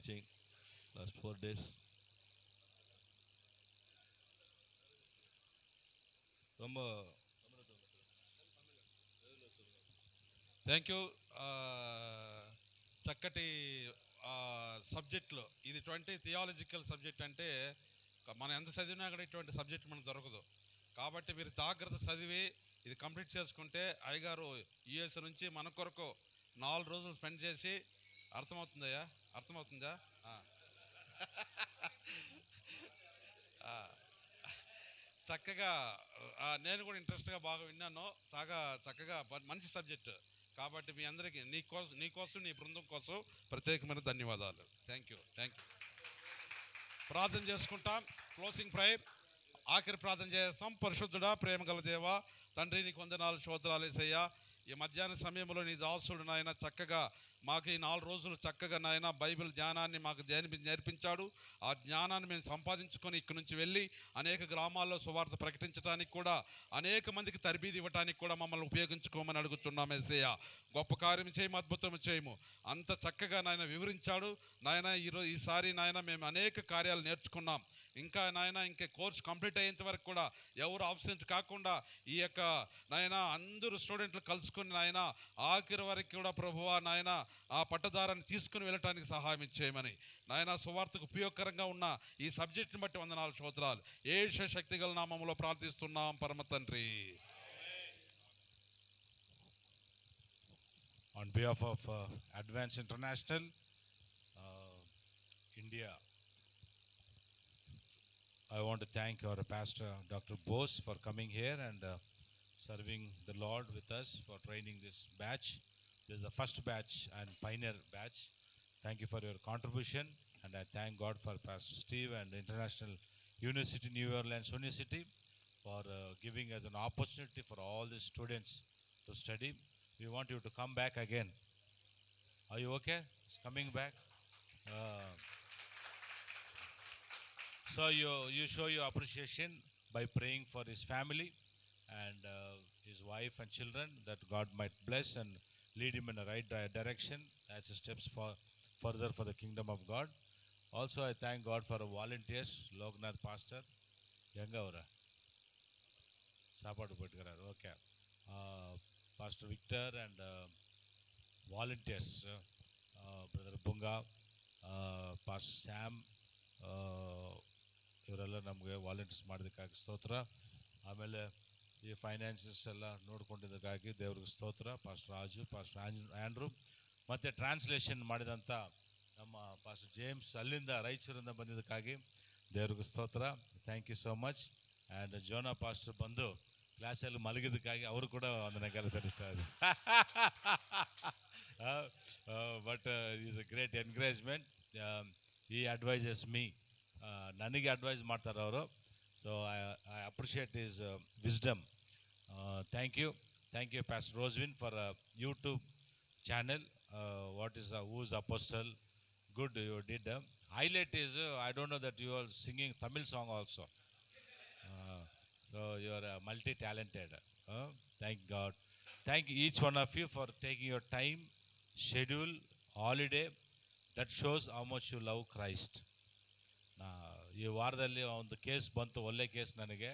teaching last 4 days. ரொம்ப thank you. చక్కటి సబ్జెక్టులో ఇది ఇటువంటి థియాలజికల్ సబ్జెక్ట్ అంటే మనం ఎంత చదివినా కూడా ఇటువంటి సబ్జెక్ట్ మనకు దొరకదు. కాబట్టి మీరు జాగ్రత్త చదివి ఇది కంప్లీట్ చేసుకుంటే అయ్యగారు యుఎస్ నుంచి మన కొరకు 4 రోజులు స్పెండ్ చేసి అర్థమవుతుందయ్యా, అర్థమవుతుందా? చక్కగా నేను కూడా ఇంట్రెస్ట్గా బాగా విన్నాను. చక్కగా మంచి సబ్జెక్టు. కాబట్టి మీ అందరికీ నీకోసం నీ బృందం కోసం ప్రత్యేకమైన ధన్యవాదాలు. Thank you. ప్రార్థన చేసుకుంటాం. క్లోజింగ్ ప్రేయర్, ఆఖరి ప్రార్థన చేస్తాం. పరిశుద్ధుడా, ప్రేమ గల దేవా, తండ్రి నీకు వందనాలు, స్తోత్రాలు యేసయ్యా. ఈ మధ్యాహ్న సమయంలో నీ దాసుడు నాయన చక్కగా మాకు ఈ 4 రోజులు చక్కగా నాయన బైబిల్ జ్ఞానాన్ని మాకు నేర్పించాడు. ఆ జ్ఞానాన్ని మేము సంపాదించుకొని ఇక్కడి నుంచి వెళ్ళి అనేక గ్రామాల్లో సువార్త ప్రకటించడానికి కూడా, అనేక మందికి తరబీదు ఇవ్వడానికి కూడా మమ్మల్ని ఉపయోగించుకోమని అడుగుతున్నాం యేసయ్యా. గొప్ప కార్యం చేయము, అద్భుతం చేయము. అంత చక్కగా నాయన వివరించాడు నాయన. ఈసారి నాయన మేము అనేక కార్యాలు నేర్చుకున్నాం. ఇంకా నాయన ఇంకే కోర్స్ కంప్లీట్ అయ్యేంత వరకు కూడా ఎవరు ఆబ్సెంట్ కాకుండా ఈ యొక్క నాయన అందరూ స్టూడెంట్లు కలుసుకుని నాయన ఆఖరి వరకు కూడా ప్రభువా నాయన ఆ పట్టదారాన్ని తీసుకుని వెళ్ళటానికి సహాయం చేయమని నాయన సువార్తకు ఉపయోగకరంగా ఉన్న ఈ సబ్జెక్ట్ని బట్టి వందనాలు, స్తోత్రాలు యేసు శక్తిగల నామములో ప్రార్థిస్తున్నాం పరమ తండ్రి. On behalf of Advance International, India, I want to thank our pastor, Dr. Bose, for coming here and serving the Lord with us for training this batch. This is the first batch and pioneer batch. Thank you for your contribution, and I thank God for Pastor Steve and International University, New Orleans University, for giving us an opportunity for all the students to study. We want you to come back again. Are you okay? Coming back? So you show your appreciation by praying for his family and his wife and children, that God might bless and lead him in the right direction as he steps further for the kingdom of God. Also, I thank God for our volunteers, Loknath Pastor, Yangavara, Sapadu Putkarar, okay, Pastor Victor and volunteers, Brother Bunga, Pastor Sam, ಇವರೆಲ್ಲ ನಮಗೆ volunteers ಮಾಡೋದಕ್ಕಾಗಿ ಸ್ತೋತ್ರ. ಆಮೇಲೆ ಈ finances ಎಲ್ಲ ನೋಡ್ಕೊಂಡಿದ್ದಕ್ಕಾಗಿ ದೇವ್ರಿಗೆ ಸ್ತೋತ್ರ. Pastor Raju, pastor Andrew, ಮತ್ತು ಟ್ರಾನ್ಸ್ಲೇಷನ್ ಮಾಡಿದಂಥ ನಮ್ಮ ಪಾಸ್ಟರ್ ಜೇಮ್ಸ್ ಅಲ್ಲಿಂದ ರಾಯಚೂರಿಂದ ಬಂದಿದ್ದಕ್ಕಾಗಿ ದೇವ್ರಿಗೆ ಸ್ತೋತ್ರ. Thank you so much. And Jonah pastor ಬಂದು ಕ್ಲಾಸಲ್ಲಿ ಮಲಗಿದ್ದಕ್ಕಾಗಿ ಅವರು ಕೂಡ ವಂದನೆಗಳು ತಿಳಿಸ್ತಾರೆ. But is a great encouragement. ಈ ಅಡ್ವೈಸಸ್ ಮೀ, ನನಗೆ ಅಡ್ವೈಸ್ ಮಾಡ್ತಾರೆ ಅವರು. So I appreciate is wisdom. Thank you pastor Roswin for YouTube channel. What is whose apostle, good you did. highlight is I don't know that you are singing Tamil song also. So you are multi-talented. Thank God. Thank each one of you for taking your time, schedule, holiday. That shows how much you love Christ. ಈ ವಾರದಲ್ಲಿ ಒಂದು case ಬಂತು, ಒಳ್ಳೆ case, ನನಗೆ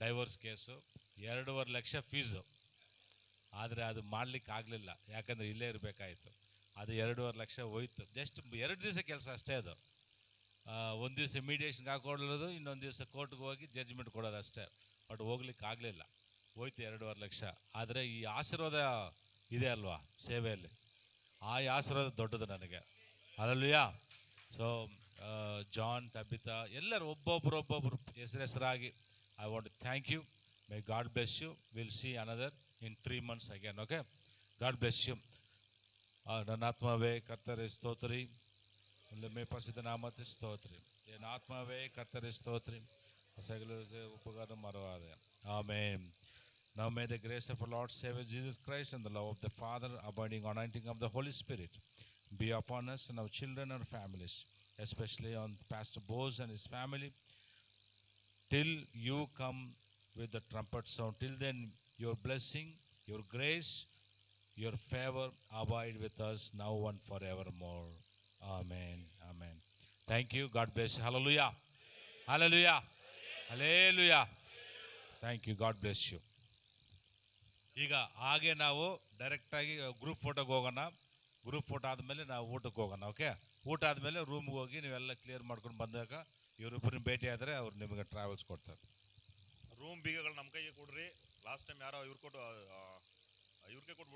divorce case. 2.5 lakh fees. ಆದರೆ ಅದು ಮಾಡಲಿಕ್ಕೆ ಆಗಲಿಲ್ಲ, ಯಾಕಂದರೆ ಇಲ್ಲೇ ಇರಬೇಕಾಯಿತು. ಅದು 2.5 ಲಕ್ಷ ಹೋಯ್ತು. ಜಸ್ಟ್ 2 ದಿವಸ ಕೆಲಸ ಅಷ್ಟೇ ಅದು. ಒಂದು ದಿವಸ ಮೀಡಿಯೇಷನ್ಗೆ ಹಾಕೊಡೋದು, ಇನ್ನೊಂದು ದಿವಸ ಕೋರ್ಟ್ಗೆ ಹೋಗಿ ಜಡ್ಜ್ಮೆಂಟ್ ಕೊಡೋದು ಅಷ್ಟೇ. ಬಟ್ ಹೋಗ್ಲಿಕ್ಕೆ ಆಗಲಿಲ್ಲ, ಹೋಯ್ತು 2.5 ಲಕ್ಷ. ಆದರೆ ಈ ಆಶೀರ್ವಾದ ಇದೆ ಅಲ್ವಾ ಸೇವೆಯಲ್ಲಿ, ಆ ಆಶೀರ್ವಾದ ದೊಡ್ಡದು ನನಗೆ. ಹಲ್ಲೆಲೂಯಾ. ಸೊ ಜಾನ್, ತಬಿತಾ, ಎಲ್ಲರೂ ಒಬ್ಬೊಬ್ಬರು ಹೆಸರಾಗಿ I want to thank you. May God bless you. Will see another in 3 months again. Okay, God bless you. ನನ್ನ ಆತ್ಮವೇ ಕರ್ತರೆ ಸ್ತೋತ್ರಿ, ಮೇ ಪ್ರಸಿದ್ಧ ನಾಮತೆ ಸ್ತೋತ್ರಿ. ನನ್ನ ಆತ್ಮವೇ ಕರ್ತರೆ ಸ್ತೋತ್ರಿ, ಸಕಲ ಉಪಕಾರ ಮರವಾದೆ. Amen. Now may the grace of our Lord Savior Jesus Christ and the love of the Father, abiding anointing of the Holy Spirit be upon us and our children and families, especially on Pastor Bose and his family, till you come with the trumpet sound. Till then, your blessing, your grace, your favor abide with us now and forevermore. Amen. Amen. Thank you. God bless. Hallelujah, hallelujah, hallelujah. Thank you. God bless you. ಈಗ ಹಾಗೆ ನಾವು ಡೈರೆಕ್ಟಾಗಿ group ಫೋಟೋಗೆ ಹೋಗೋಣ. Group photo ಆದಮೇಲೆ ನಾವು ಊಟಕ್ಕೆ ಹೋಗೋಣ. ಓಕೆ, ಊಟ ಆದಮೇಲೆ ರೂಮ್ಗೆ ಹೋಗಿ ನೀವೆಲ್ಲ ಕ್ಲಿಯರ್ ಮಾಡ್ಕೊಂಡು ಬಂದಾಗ ಇವರಿಬ್ಬರನ್ನ ಭೇಟಿ ಆದರೆ ಅವ್ರು ನಿಮಗೆ ಟ್ರಾವೆಲ್ಸ್ ಕೊಡ್ತಾರೆ. ರೂಮ್ ಬೀಗಗಳು ನಮ್ಮ ಕೈಗೆ ಕೊಡ್ರಿ. ಲಾಸ್ಟ್ ಟೈಮ್ ಯಾರೋ ಇವ್ರಿಗೆ ಕೊಟ್ಬಿಟ್ಟು